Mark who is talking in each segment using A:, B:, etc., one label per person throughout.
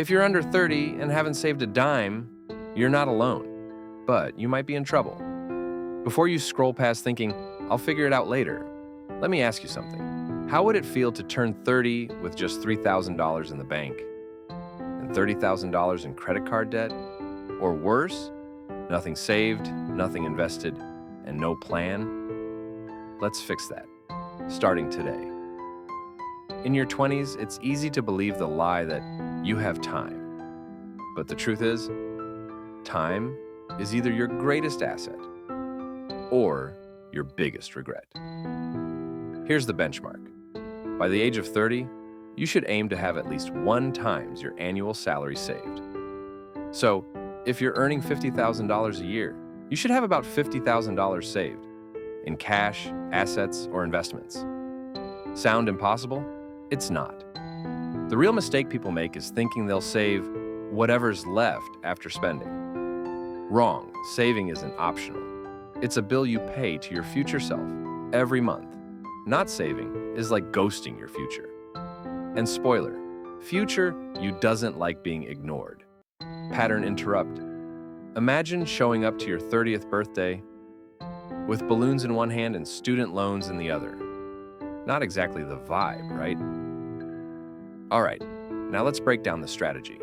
A: If you're under 30 and haven't saved a dime, you're not alone, but you might be in trouble. Before you scroll past thinking, I'll figure it out later, let me ask you something. How would it feel to turn 30 with just $3,000 in the bank and $30,000 in credit card debt? Or worse, nothing saved, nothing invested, and no plan? Let's fix that, starting today. In your 20s, it's easy to believe the lie that you have time. But the truth is, time is either your greatest asset or your biggest regret. Here's the benchmark. By the age of 30, you should aim to have at least 1 times your annual salary saved. So, if you're earning $50,000 a year, you should have about $50,000 saved in cash, assets, or investments. Sound impossible? It's not. The real mistake people make is thinking they'll save whatever's left after spending. Wrong. Saving isn't optional. It's a bill you pay to your future self every month. Not saving is like ghosting your future. And spoiler, future you doesn't like being ignored. Pattern interrupt. Imagine showing up to your 30th birthday with balloons in one hand and student loans in the other. Not exactly the vibe, right? All right, now let's break down the strategy.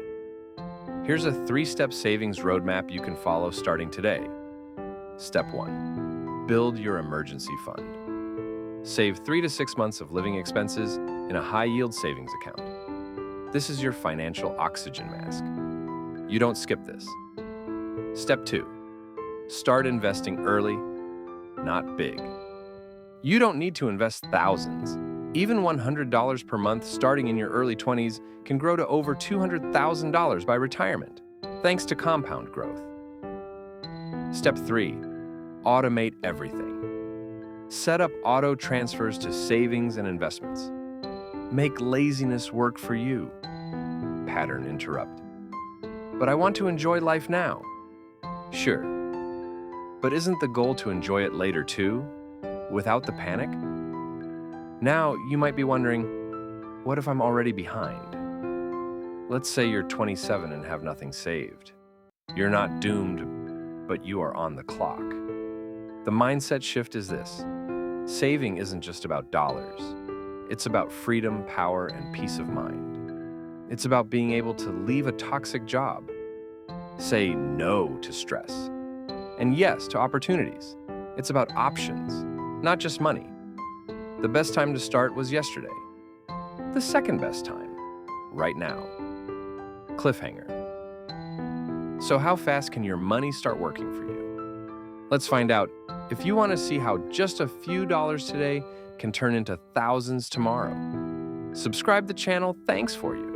A: Here's a 3-step savings roadmap you can follow starting today. Step 1. Build your emergency fund. Save 3 to 6 months of living expenses in a high-yield savings account. This is your financial oxygen mask. You don't skip this. Step 2. Start investing early, not big. You don't need to invest thousands. Even $100 per month starting in your early 20s can grow to over $200,000 by retirement, thanks to compound growth. Step 3. Automate everything. Set up auto transfers to savings and investments. Make laziness work for you. Pattern interrupt. But I want to enjoy life now. Sure. But isn't the goal to enjoy it later too, without the panic? Now, you might be wondering, what if I'm already behind? Let's say you're 27 and have nothing saved. You're not doomed, but you are on the clock. The mindset shift is this. Saving isn't just about dollars. It's about freedom, power, and peace of mind. It's about being able to leave a toxic job, say no to stress, and yes to opportunities. It's about options, not just money. The best time to start was yesterday. The second best time, right now. Cliffhanger. So how fast can your money start working for you? Let's find out. If you want to see how just a few dollars today can turn into thousands tomorrow, subscribe to the channel. Thanks for you.